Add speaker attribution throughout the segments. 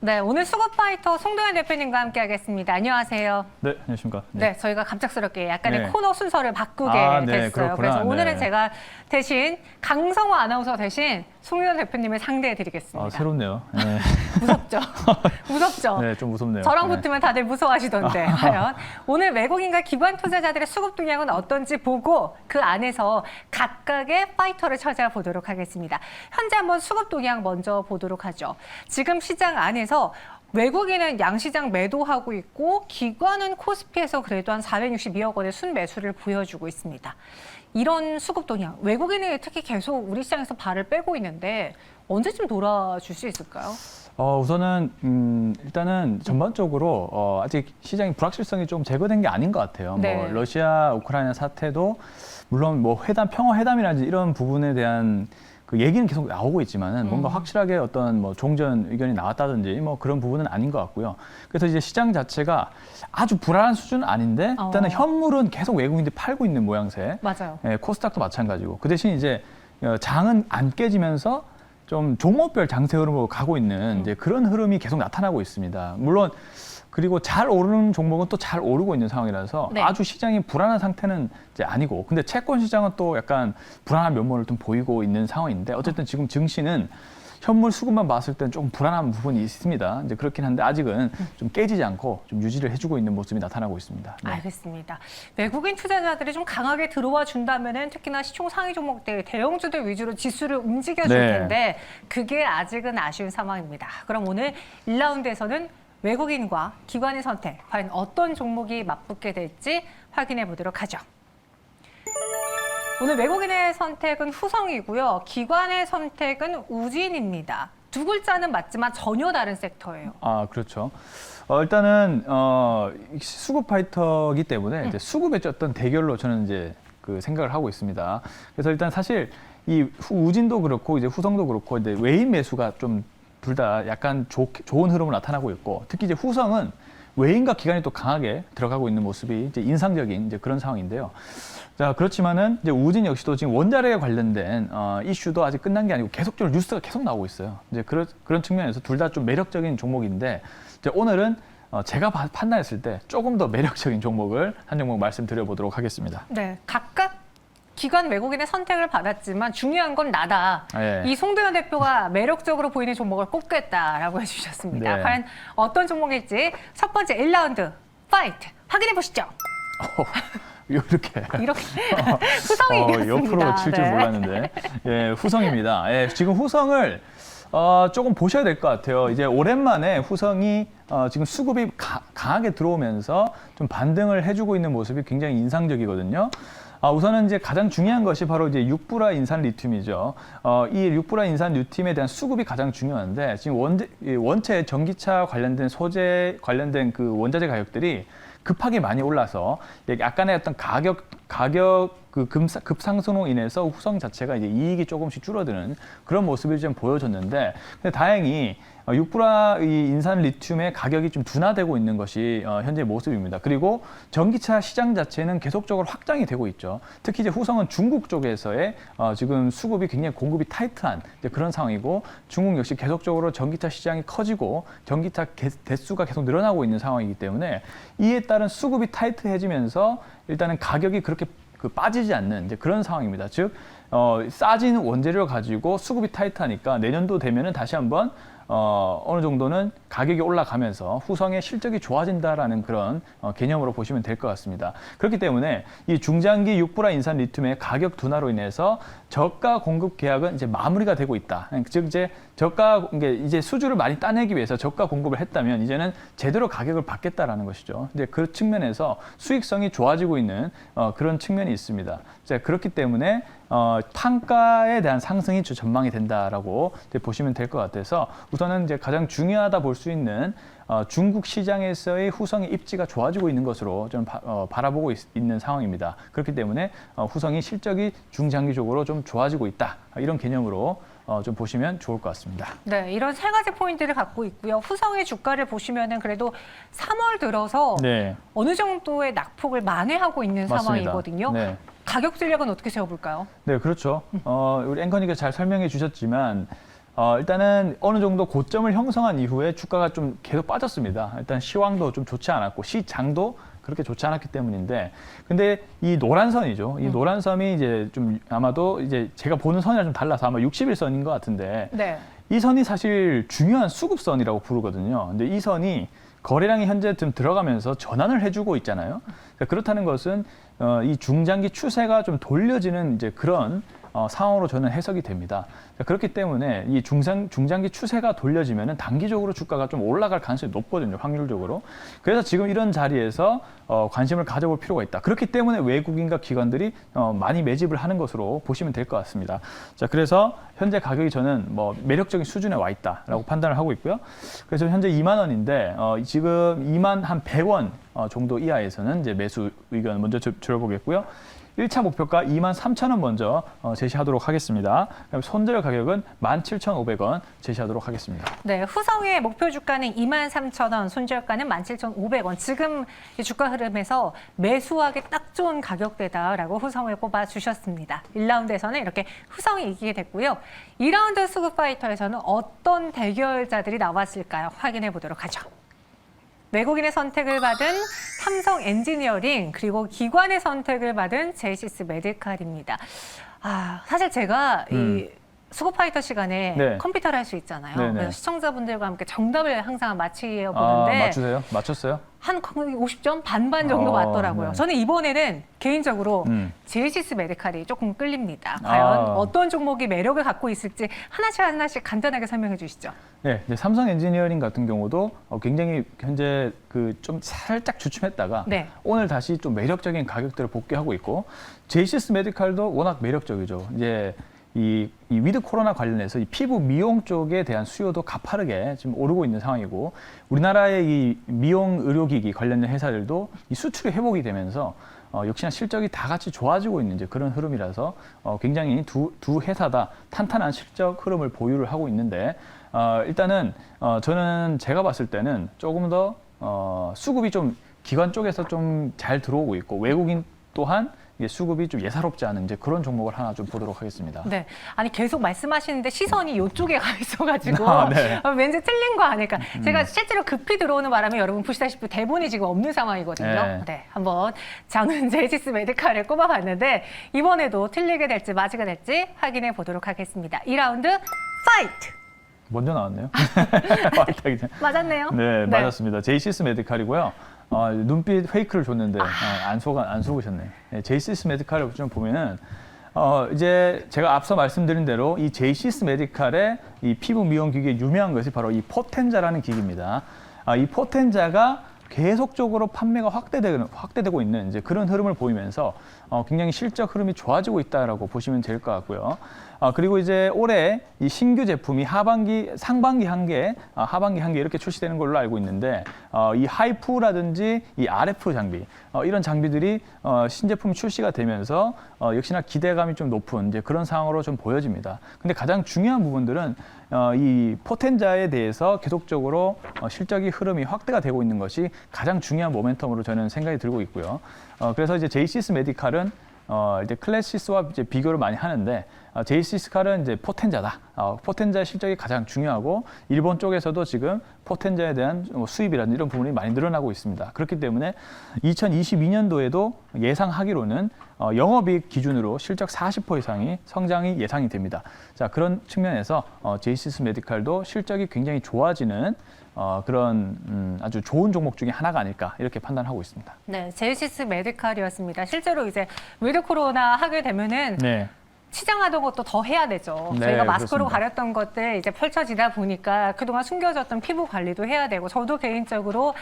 Speaker 1: 네, 오늘 수급파이터 송도현 대표님과 함께하겠습니다. 안녕하세요.
Speaker 2: 네, 안녕하십니까.
Speaker 1: 네, 저희가 갑작스럽게 약간의
Speaker 2: 네.
Speaker 1: 코너 순서를 바꾸게
Speaker 2: 네,
Speaker 1: 됐어요.
Speaker 2: 그렇구나.
Speaker 1: 그래서 오늘은
Speaker 2: 네.
Speaker 1: 제가 대신 강성호 아나운서 대신 송도현 대표님을 상대해드리겠습니다.
Speaker 2: 아, 새롭네요. 네.
Speaker 1: 무섭죠? 무섭죠?
Speaker 2: 네, 좀 무섭네요.
Speaker 1: 저랑
Speaker 2: 네.
Speaker 1: 붙으면 다들 무서워하시던데 과연 오늘 외국인과 기관 투자자들의 수급 동향은 어떤지 보고 그 안에서 각각의 파이터를 찾아보도록 하겠습니다. 현재 한번 수급 동향 먼저 보도록 하죠. 지금 시장 안에서 외국인은 양시장 매도하고 있고 기관은 코스피에서 그래도 한 462억 원의 순매수를 보여주고 있습니다. 이런 수급 동향, 외국인이 특히 계속 우리 시장에서 발을 빼고 있는데 언제쯤 돌아줄 수 있을까요?
Speaker 2: 우선은 일단은 전반적으로 아직 시장의 불확실성이 좀 제거된 게 아닌 것 같아요.
Speaker 1: 네.
Speaker 2: 뭐 러시아 우크라이나 사태도 물론 뭐 평화 회담이라든지 이런 부분에 대한 그 얘기는 계속 나오고 있지만은 뭔가 확실하게 어떤 뭐 종전 의견이 나왔다든지 뭐 그런 부분은 아닌 것 같고요. 그래서 이제 시장 자체가 아주 불안한 수준은 아닌데 일단은 현물은 계속 외국인들이 팔고 있는 모양새.
Speaker 1: 맞아요.
Speaker 2: 예, 코스닥도 마찬가지고. 그 대신 이제 장은 안 깨지면서 좀 종목별 장세 흐름으로 가고 있는 이제 그런 흐름이 계속 나타나고 있습니다. 물론 그리고 잘 오르는 종목은 또 잘 오르고 있는 상황이라서
Speaker 1: 네.
Speaker 2: 아주 시장이 불안한 상태는 이제 아니고, 근데 채권 시장은 또 약간 불안한 면모를 좀 보이고 있는 상황인데 어쨌든 지금 증시는 현물 수급만 봤을 때는 조금 불안한 부분이 있습니다. 이제 그렇긴 한데 아직은 좀 깨지지 않고 좀 유지를 해주고 있는 모습이 나타나고 있습니다. 네.
Speaker 1: 알겠습니다. 외국인 투자자들이 좀 강하게 들어와 준다면은 특히나 시총 상위 종목들 대형주들 위주로 지수를 움직여줄
Speaker 2: 네.
Speaker 1: 텐데 그게 아직은 아쉬운 상황입니다. 그럼 오늘 1라운드에서는 외국인과 기관의 선택, 과연 어떤 종목이 맞붙게 될지 확인해 보도록 하죠. 오늘 외국인의 선택은 후성이고요. 기관의 선택은 우진입니다. 두 글자는 맞지만 전혀 다른 섹터예요.
Speaker 2: 아, 그렇죠. 일단은 수급 파이터이기 때문에 이제 수급의 어떤 대결로 저는 이제 그 생각을 하고 있습니다. 그래서 일단 사실 이 우진도 그렇고 이제 후성도 그렇고 이제 외인 매수가 좀 둘 다 약간 좋은 흐름을 나타나고 있고, 특히 이제 후성은 외인과 기관이 또 강하게 들어가고 있는 모습이 이제 인상적인 이제 그런 상황인데요. 자, 그렇지만은 이제 우진 역시도 지금 원자력에 관련된 이슈도 아직 끝난 게 아니고 계속적으로 뉴스가 계속 나오고 있어요. 이제 그런 측면에서 둘 다 좀 매력적인 종목인데, 이제 오늘은 제가 판단했을 때 조금 더 매력적인 종목을 한 종목 말씀드려보도록 하겠습니다.
Speaker 1: 네, 각각 기관 외국인의 선택을 받았지만 중요한 건 나다.
Speaker 2: 예.
Speaker 1: 이 송도현 대표가 매력적으로 보이는 종목을 꼽겠다라고 해주셨습니다.
Speaker 2: 네.
Speaker 1: 과연 어떤 종목일지 첫 번째 1라운드 파이트 확인해 보시죠.
Speaker 2: 이렇게
Speaker 1: 후성이 이겼습니다.
Speaker 2: 옆으로 칠 줄
Speaker 1: 네.
Speaker 2: 몰랐는데, 예, 후성입니다. 예, 지금 후성을 조금 보셔야 될 것 같아요. 이제 오랜만에 후성이 지금 수급이 강하게 들어오면서 좀 반등을 해주고 있는 모습이 굉장히 인상적이거든요. 우선은 이제 가장 중요한 것이 바로 이제 육불화 인산 리튬이죠. 이 육불화 인산 리튬에 대한 수급이 가장 중요한데, 지금 원체 전기차 관련된 소재 관련된 그 원자재 가격들이 급하게 많이 올라서 약간의 어떤 가격 그 급상승으로 인해서 후성 자체가 이제 이익이 조금씩 줄어드는 그런 모습이 좀 보여졌는데, 근데 다행히 육불화 이 인산 리튬의 가격이 좀 둔화되고 있는 것이 현재 모습입니다. 그리고 전기차 시장 자체는 계속적으로 확장이 되고 있죠. 특히 이제 후성은 중국 쪽에서의 지금 수급이 굉장히 공급이 타이트한 이제 그런 상황이고, 중국 역시 계속적으로 전기차 시장이 커지고 전기차 대수가 계속 늘어나고 있는 상황이기 때문에 이에 따른 수급이 타이트해지면서 일단은 가격이 그렇게 빠지지 않는 이제 그런 상황입니다. 즉 싸진 원재료를 가지고 수급이 타이트하니까 내년도 되면은 다시 한번 어느 정도는 가격이 올라가면서 후성의 실적이 좋아진다라는 그런 개념으로 보시면 될 것 같습니다. 그렇기 때문에 이 중장기 육불화 인산 리튬의 가격 둔화로 인해서 저가 공급 계약은 이제 마무리가 되고 있다. 즉 이제 이제 수주를 많이 따내기 위해서 저가 공급을 했다면 이제는 제대로 가격을 받겠다라는 것이죠. 근데 그 측면에서 수익성이 좋아지고 있는 그런 측면이 있습니다. 그렇기 때문에 판가에 대한 상승이 전망이 된다라고 보시면 될 것 같아서, 우선은 이제 가장 중요하다 볼 수 있는 중국 시장에서의 후성의 입지가 좋아지고 있는 것으로 좀 바라보고 있는 상황입니다. 그렇기 때문에 후성이 실적이 중장기적으로 좀 좋아지고 있다, 이런 개념으로 좀 보시면 좋을 것 같습니다.
Speaker 1: 네, 이런 세 가지 포인트를 갖고 있고요. 후성의 주가를 보시면은 그래도 3월 들어서
Speaker 2: 네.
Speaker 1: 어느 정도의 낙폭을 만회하고 있는
Speaker 2: 맞습니다.
Speaker 1: 상황이거든요.
Speaker 2: 네.
Speaker 1: 가격 전략은 어떻게 세워볼까요?
Speaker 2: 네, 그렇죠. 우리 앵커님께서 잘 설명해 주셨지만 일단은 어느 정도 고점을 형성한 이후에 주가가 좀 계속 빠졌습니다. 일단 시황도 좀 좋지 않았고 시장도 그렇게 좋지 않았기 때문인데, 근데 이 노란 선이죠. 이 노란 선이 이제 좀 아마도 이제 제가 보는 선이랑 좀 달라서 아마 60일선인 것 같은데,
Speaker 1: 네.
Speaker 2: 이 선이 사실 중요한 수급선이라고 부르거든요. 근데 이 선이 거래량이 현재 좀 들어가면서 전환을 해주고 있잖아요. 그러니까 그렇다는 것은 이 중장기 추세가 좀 돌려지는 이제 그런 상황으로 저는 해석이 됩니다. 그렇기 때문에 이 중장기 추세가 돌려지면은 단기적으로 주가가 좀 올라갈 가능성이 높거든요, 확률적으로. 그래서 지금 이런 자리에서 관심을 가져볼 필요가 있다. 그렇기 때문에 외국인과 기관들이 많이 매집을 하는 것으로 보시면 될 것 같습니다. 자, 그래서 현재 가격이 저는 뭐 매력적인 수준에 와 있다라고 판단을 하고 있고요. 그래서 현재 2만 원인데 지금 2만 한 100원 정도 이하에서는 이제 매수 의견 먼저 들어보겠고요. 1차 목표가 23,000원 먼저 제시하도록 하겠습니다. 그럼 손절 가격은 17,500원 제시하도록 하겠습니다.
Speaker 1: 네, 후성의 목표 주가는 23,000원, 손절가는 17,500원. 지금 이 주가 흐름에서 매수하기 딱 좋은 가격대다라고 후성을 꼽아 주셨습니다. 1라운드에서는 이렇게 후성이 이기게 됐고요. 2라운드 수급 파이터에서는 어떤 대결자들이 나왔을까요? 확인해 보도록 하죠. 외국인의 선택을 받은 삼성 엔지니어링, 그리고 기관의 선택을 받은 제이시스 메디칼입니다. 사실 제가 이 수고파이터 시간에
Speaker 2: 네.
Speaker 1: 컴퓨터를 할 수 있잖아요.
Speaker 2: 네네.
Speaker 1: 그래서 시청자분들과 함께 정답을 항상 맞히어 보는데
Speaker 2: 맞추세요? 맞췄어요?
Speaker 1: 한 50점 반반 정도 맞더라고요.
Speaker 2: 네.
Speaker 1: 저는 이번에는 개인적으로 제이시스 메디칼이 조금 끌립니다. 과연
Speaker 2: 아.
Speaker 1: 어떤 종목이 매력을 갖고 있을지 하나씩 간단하게 설명해 주시죠.
Speaker 2: 네, 이제 삼성 엔지니어링 같은 경우도 굉장히 현재 그 좀 살짝 주춤했다가
Speaker 1: 네.
Speaker 2: 오늘 다시 좀 매력적인 가격대를 복귀하고 있고, 제이시스 메디칼도 워낙 매력적이죠. 이제 이 위드 코로나 관련해서 이 피부 미용 쪽에 대한 수요도 가파르게 지금 오르고 있는 상황이고, 우리나라의 이 미용 의료기기 관련된 회사들도 이 수출이 회복이 되면서 역시나 실적이 다 같이 좋아지고 있는 이제 그런 흐름이라서 굉장히 두 회사 다 탄탄한 실적 흐름을 보유를 하고 있는데, 일단은 저는 제가 봤을 때는 조금 더 수급이 좀 기관 쪽에서 좀 잘 들어오고 있고, 외국인 또한 수급이 좀 예사롭지 않은 이제 그런 종목을 하나 좀 보도록 하겠습니다.
Speaker 1: 네, 아니 계속 말씀하시는데 시선이 이쪽에 가 있어가지고
Speaker 2: 네.
Speaker 1: 왠지 틀린 거 아닐까. 제가 실제로 급히 들어오는 바람에 여러분 보시다시피 대본이 지금 없는 상황이거든요.
Speaker 2: 네.
Speaker 1: 네, 한번 저는 제이시스 메디칼을 꼽아봤는데 이번에도 틀리게 될지 맞이가 될지 확인해 보도록 하겠습니다. 2라운드 파이트!
Speaker 2: 먼저 나왔네요.
Speaker 1: 맞았네요.
Speaker 2: 네, 맞았습니다. 제이시스 메디칼이고요. 눈빛 페이크를 줬는데 안 속으셨네. 네, 제이시스 메디칼을 좀 보면은 이제 제가 앞서 말씀드린 대로 이 제이시스 메디칼의 이 피부 미용 기기에 유명한 것이 바로 이 포텐자라는 기기입니다. 이 포텐자가 계속적으로 판매가 확대되고 있는 이제 그런 흐름을 보이면서 굉장히 실적 흐름이 좋아지고 있다라고 보시면 될 것 같고요. 그리고 이제 올해 이 신규 제품이 상반기 한 개, 하반기 한 개 이렇게 출시되는 걸로 알고 있는데, 이 하이프라든지 이 RF 장비, 이런 장비들이 신제품이 출시가 되면서 역시나 기대감이 좀 높은 이제 그런 상황으로 좀 보여집니다. 근데 가장 중요한 부분들은 이 포텐자에 대해서 계속적으로 실적이 흐름이 확대가 되고 있는 것이 가장 중요한 모멘텀으로 저는 생각이 들고 있고요. 그래서 이제 제이시스 메디칼은 이제 클래시스와 이제 비교를 많이 하는데, 제이시스 칼은 이제 포텐자다. 포텐자의 실적이 가장 중요하고, 일본 쪽에서도 지금 포텐자에 대한 수입이라든지 이런 부분이 많이 늘어나고 있습니다. 그렇기 때문에 2022년도에도 예상하기로는 영업이익 기준으로 실적 40% 이상이 성장이 예상이 됩니다. 자, 그런 측면에서 제이시스 메디칼도 실적이 굉장히 좋아지는 그런 아주 좋은 종목 중에 하나가 아닐까 이렇게 판단하고 있습니다.
Speaker 1: 네, 제이시스 메디칼이었습니다. 실제로 이제 위드 코로나 하게 되면은
Speaker 2: 네.
Speaker 1: 치장하던 것도 더 해야 되죠.
Speaker 2: 네,
Speaker 1: 저희가 마스크로
Speaker 2: 그렇습니다.
Speaker 1: 가렸던 것들 이제 펼쳐지다 보니까 그동안 숨겨졌던 피부 관리도 해야 되고, 저도 개인적으로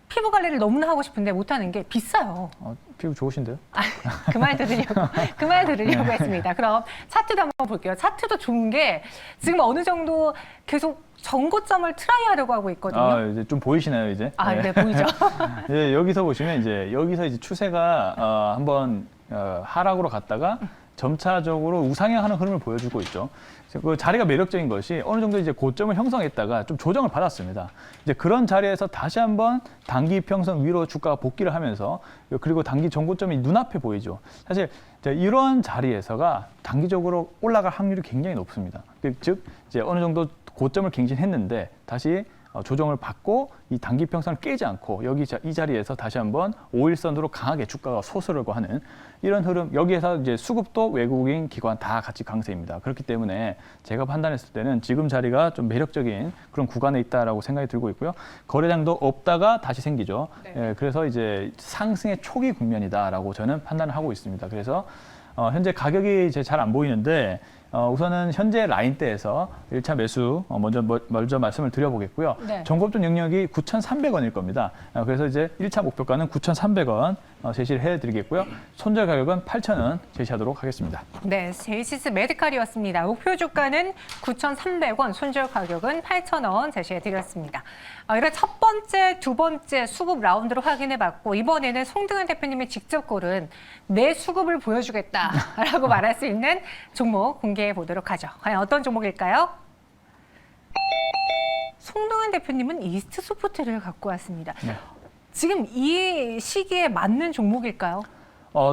Speaker 1: 피부 관리를 너무나 하고 싶은데 못하는 게 비싸요.
Speaker 2: 피부 좋으신데요?
Speaker 1: 그 말 들으려고 했습니다. 그럼 차트도 한번 볼게요. 차트도 좋은 게 지금 어느 정도 계속 전고점을 트라이하려고 하고 있거든요.
Speaker 2: 이제 좀 보이시나요, 이제?
Speaker 1: 네, 보이죠?
Speaker 2: 네, 여기서 보시면 이제 추세가 한번 하락으로 갔다가 점차적으로 우상향하는 흐름을 보여주고 있죠. 그 자리가 매력적인 것이 어느 정도 이제 고점을 형성했다가 좀 조정을 받았습니다. 이제 그런 자리에서 다시 한번 단기 평선 위로 주가가 복귀를 하면서 그리고 단기 전고점이 눈앞에 보이죠. 사실 이런 자리에서가 단기적으로 올라갈 확률이 굉장히 높습니다. 즉 이제 어느 정도 고점을 갱신했는데 다시 조정을 받고 이 단기 평선을 깨지 않고 여기 이 자리에서 다시 한번 5일선으로 강하게 주가가 솟으려고 하는 이런 흐름, 여기에서 이제 수급도 외국인 기관 다 같이 강세입니다. 그렇기 때문에 제가 판단했을 때는 지금 자리가 좀 매력적인 그런 구간에 있다라고 생각이 들고 있고요. 거래량도 없다가 다시 생기죠.
Speaker 1: 네.
Speaker 2: 예, 그래서 이제 상승의 초기 국면이다라고 저는 판단을 하고 있습니다. 그래서 현재 가격이 이제 잘 안 보이는데 우선은 현재 라인대에서 1차 매수 먼저 말씀을 드려보겠고요.
Speaker 1: 네.
Speaker 2: 전고점 영역이 9,300원일 겁니다. 그래서 이제 1차 목표가는 9,300원 제시를 해드리겠고요. 손절 가격은 8,000원 제시하도록 하겠습니다.
Speaker 1: 네, 제이시스 메디칼이었습니다. 목표 주가는 9,300원, 손절 가격은 8,000원 제시해드렸습니다. 이런 첫 번째, 두 번째 수급 라운드로 확인해봤고 이번에는 송등한 대표님이 직접 고른 내 수급을 보여주겠다라고 말할 수 있는 종목 공개해 보도록 하죠. 과연 어떤 종목일까요? 송등한 대표님은 이스트 소프트를 갖고 왔습니다.
Speaker 2: 네.
Speaker 1: 지금 이 시기에 맞는 종목일까요?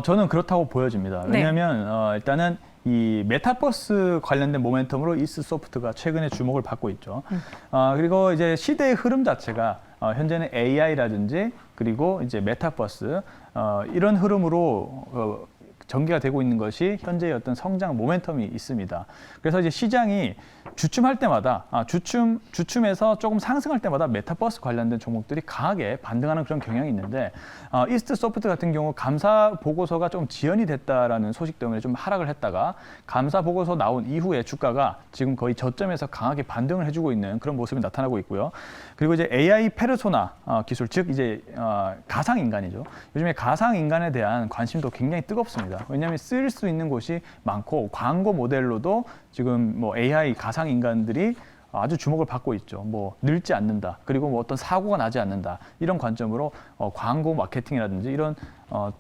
Speaker 2: 저는 그렇다고 보여집니다.
Speaker 1: 네.
Speaker 2: 왜냐하면 일단은 이 메타버스 관련된 모멘텀으로 이스트 소프트가 최근에 주목을 받고 있죠. 그리고 이제 시대의 흐름 자체가 현재는 AI라든지 그리고 이제 메타버스 이런 흐름으로 전개가 되고 있는 것이 현재의 어떤 성장 모멘텀이 있습니다. 그래서 이제 시장이 주춤할 때마다 주춤에서 조금 상승할 때마다 메타버스 관련된 종목들이 강하게 반등하는 그런 경향이 있는데 이스트 소프트 같은 경우 감사 보고서가 좀 지연이 됐다라는 소식 때문에 좀 하락을 했다가 감사 보고서 나온 이후에 주가가 지금 거의 저점에서 강하게 반등을 해주고 있는 그런 모습이 나타나고 있고요. 그리고 이제 AI 페르소나 기술, 즉 이제 가상 인간이죠. 요즘에 가상 인간에 대한 관심도 굉장히 뜨겁습니다. 왜냐하면 쓸 수 있는 곳이 많고 광고 모델로도 지금 뭐 AI 가상 인간들이 아주 주목을 받고 있죠. 뭐 늙지 않는다. 그리고 뭐 어떤 사고가 나지 않는다. 이런 관점으로 광고 마케팅이라든지 이런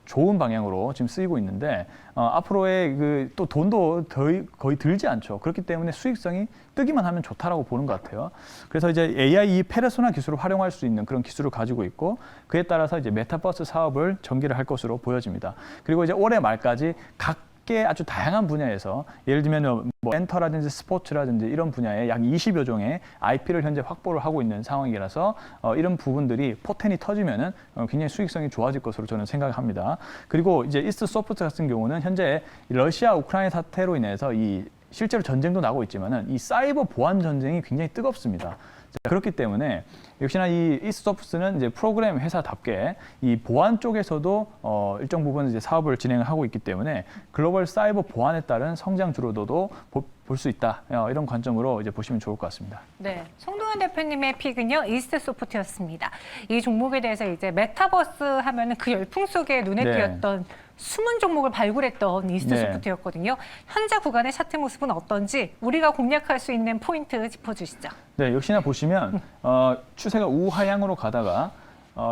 Speaker 2: 좋은 방향으로 지금 쓰이고 있는데 앞으로의 그 또 돈도 거의 들지 않죠. 그렇기 때문에 수익성이 뜨기만 하면 좋다라고 보는 것 같아요. 그래서 이제 AI 페르소나 기술을 활용할 수 있는 그런 기술을 가지고 있고 그에 따라서 이제 메타버스 사업을 전개를 할 것으로 보여집니다. 그리고 이제 올해 말까지 각계 아주 다양한 분야에서 예를 들면 뭐 엔터라든지 스포츠라든지 이런 분야에 약 20여 종의 IP를 현재 확보를 하고 있는 상황이라서 이런 부분들이 포텐이 터지면은 굉장히 수익성이 좋아질 것으로 저는 생각합니다. 그리고 이제 이스트 소프트 같은 경우는 현재 러시아 우크라이나 사태로 인해서 이 실제로 전쟁도 나고 있지만은 이 사이버 보안 전쟁이 굉장히 뜨겁습니다. 그렇기 때문에 역시나 이 이스트 소프트는 이제 프로그램 회사답게 이 보안 쪽에서도 일정 부분 이제 사업을 진행을 하고 있기 때문에 글로벌 사이버 보안에 따른 성장 주로도도 볼 수 있다. 이런 관점으로 이제 보시면 좋을 것 같습니다.
Speaker 1: 네, 송동현 대표님의 픽은요 이스트 소프트였습니다. 이 종목에 대해서 이제 메타버스 하면은 그 열풍 속에 눈에
Speaker 2: 네.
Speaker 1: 띄었던 숨은 종목을 발굴했던 이스트
Speaker 2: 네.
Speaker 1: 소프트였거든요. 현재 구간의 차트 모습은 어떤지 우리가 공략할 수 있는 포인트 짚어주시죠.
Speaker 2: 네, 역시나 보시면 추세가 우하향으로 가다가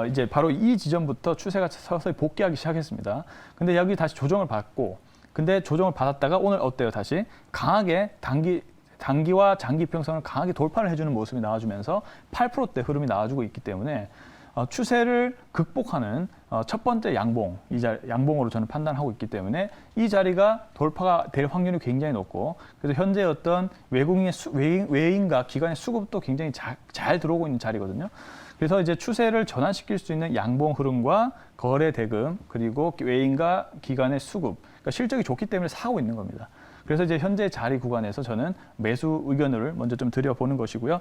Speaker 2: 이제 바로 이 지점부터 추세가 서서히 복귀하기 시작했습니다. 근데 여기 다시 조정을 받고, 근데 조정을 받았다가 오늘 어때요? 다시 강하게 단기와 장기 평선을 강하게 돌파를 해주는 모습이 나와주면서 8%대 흐름이 나와주고 있기 때문에 추세를 극복하는 첫 번째 양봉으로 저는 판단하고 있기 때문에 이 자리가 돌파가 될 확률이 굉장히 높고, 그래서 현재 어떤 외인과 기관의 수급도 굉장히 잘 들어오고 있는 자리거든요. 그래서 이제 추세를 전환시킬 수 있는 양봉 흐름과 거래 대금 그리고 외인과 기관의 수급, 그러니까 실적이 좋기 때문에 사고 있는 겁니다. 그래서 이제 현재 자리 구간에서 저는 매수 의견을 먼저 좀 드려보는 것이고요.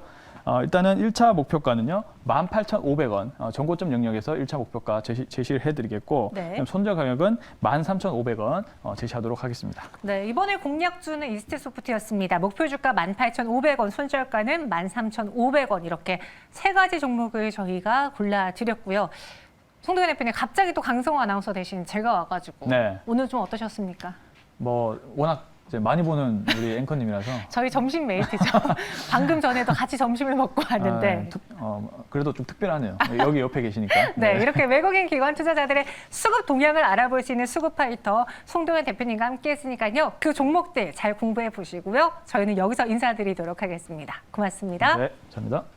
Speaker 2: 일단은 1차 목표가는요. 18,500원, 전고점 영역에서 1차 목표가 제시를 해드리겠고,
Speaker 1: 네.
Speaker 2: 손절 가격은 13,500원 제시하도록 하겠습니다.
Speaker 1: 네, 이번에 공략주는 이스트 소프트였습니다. 목표 주가 18,500원, 손절가는 13,500원 이렇게 세 가지 종목을 저희가 골라드렸고요. 송동현 대표님, 갑자기 또 강성호 아나운서 대신 제가 와가지고
Speaker 2: 네.
Speaker 1: 오늘 좀 어떠셨습니까?
Speaker 2: 뭐 워낙 이제 많이 보는 우리 앵커님이라서
Speaker 1: 저희 점심 메이트죠. 방금 전에도 같이 점심을 먹고 왔는데.
Speaker 2: 그래도 좀 특별하네요. 여기 옆에 계시니까.
Speaker 1: 네, 이렇게 외국인 기관 투자자들의 수급 동향을 알아볼 수 있는 수급 파이터 송동현 대표님과 함께했으니까요. 그 종목들 잘 공부해 보시고요. 저희는 여기서 인사드리도록 하겠습니다. 고맙습니다.
Speaker 2: 네, 감사합니다.